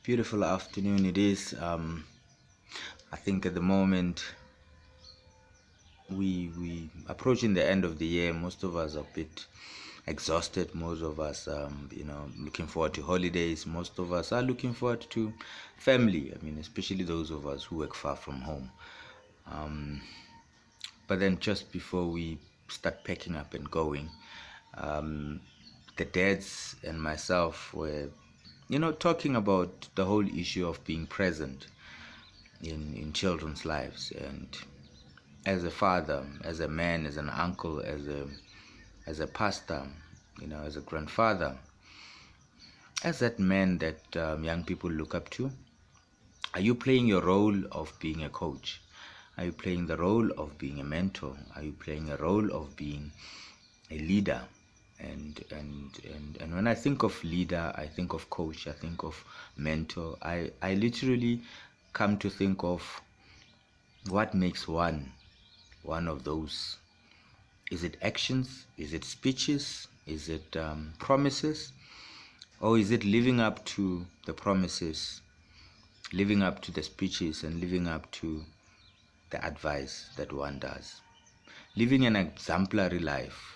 Beautiful afternoon it is. I think at the moment we approaching the end of the year. Most of us are a bit exhausted. Most of us, looking forward to holidays. Most of us are looking forward to family. I mean, especially those of us who work far from home. But then just before we start packing up and going, the dads and myself were, talking about the whole issue of being present in children's lives. And as a father, as a man, as an uncle, as a pastor, as a grandfather, as that man that young people look up to, are you playing your role of being a coach? Are you playing the role of being a mentor? Are you playing a role of being a leader? And when I think of leader, I think of coach, I think of mentor. I literally come to think of what makes one of those. Is it actions? Is it speeches? Is it promises? Or is it living up to the promises, living up to the speeches, and living up to the advice that one does? Living an exemplary life.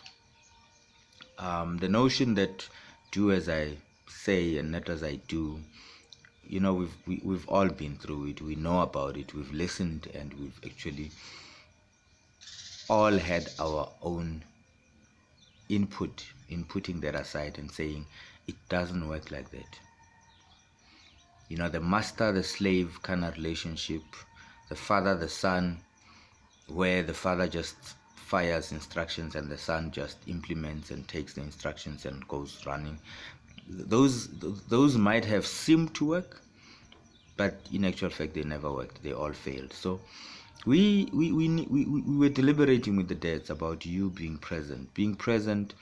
The notion that do as I say and not as I do, we've all been through it. We know about it. We've listened, and we've actually all had our own input in putting that aside and saying it doesn't work like that. The master, the slave kind of relationship, the father, the son, where the father just fires instructions and the son just implements and takes the instructions and goes running. Those might have seemed to work, but in actual fact they never worked. They all failed. So we were deliberating with the dads about you being present,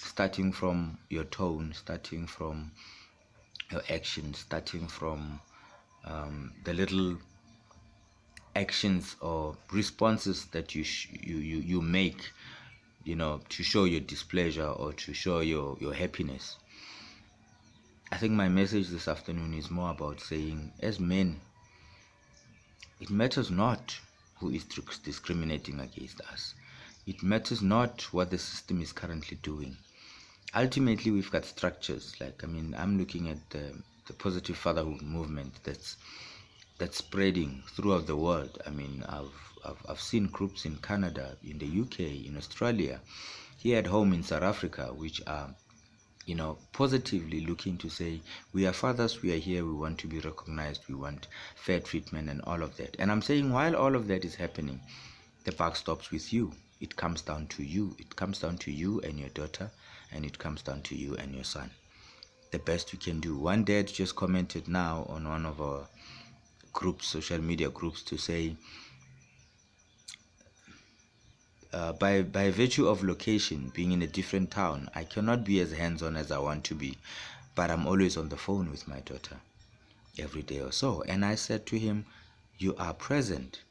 starting from your tone, starting from your actions, starting from the little actions or responses that you make, to show your displeasure or to show your happiness. I think my message this afternoon is more about saying, as men, it matters not who is discriminating against us. It matters not what the system is currently doing. Ultimately, we've got structures. I'm looking at the positive fatherhood movement that's spreading throughout the world. I've seen groups in Canada, in the UK, in Australia, here at home in South Africa, which are positively looking to say, we are fathers, we are here, we want to be recognized, we want fair treatment and all of that. And I'm saying, while all of that is happening, the buck stops with you. It comes down to you. It comes down to you and your daughter, and it comes down to you and your son. The best we can do. One dad just commented now on one of our groups, social media groups, to say, by virtue of location, being in a different town, I cannot be as hands-on as I want to be, but I'm always on the phone with my daughter every day or so. And I said to him, you are present.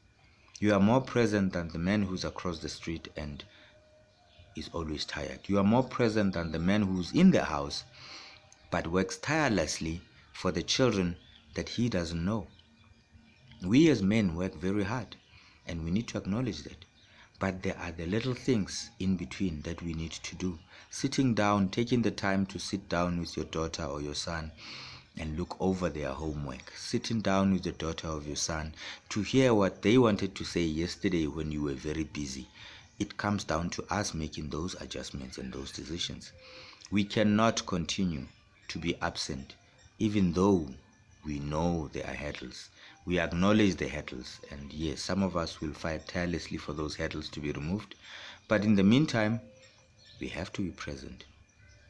You are more present than the man who's across the street and is always tired. You are more present than the man who's in the house but works tirelessly for the children that he doesn't know. We as men work very hard, and we need to acknowledge that. But there are the little things in between that we need to do. Sitting down, taking the time to sit down with your daughter or your son and look over their homework. Sitting down with the daughter of your son to hear what they wanted to say yesterday when you were very busy. It comes down to us making those adjustments and those decisions. We cannot continue to be absent, even though we know there are hurdles. We acknowledge the hurdles, and yes, some of us will fight tirelessly for those hurdles to be removed. But in the meantime, we have to be present.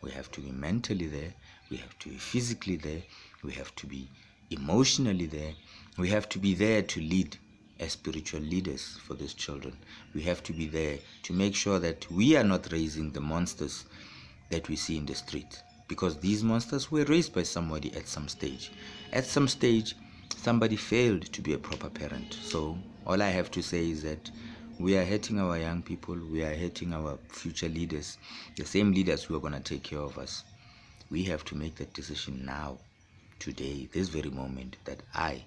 We have to be mentally there. We have to be physically there. We have to be emotionally there. We have to be there to lead as spiritual leaders for these children. We have to be there to make sure that we are not raising the monsters that we see in the street, because these monsters were raised by somebody at some stage. At some stage, somebody failed to be a proper parent. So all I have to say is that we are hurting our young people. We are hurting our future leaders, the same leaders who are going to take care of us. We have to make that decision now today, this very moment, that I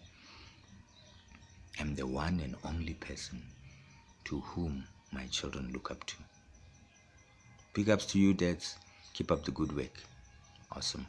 am the one and only person to whom my children look up to. Big ups to you, dads. Keep up the good work. Awesome.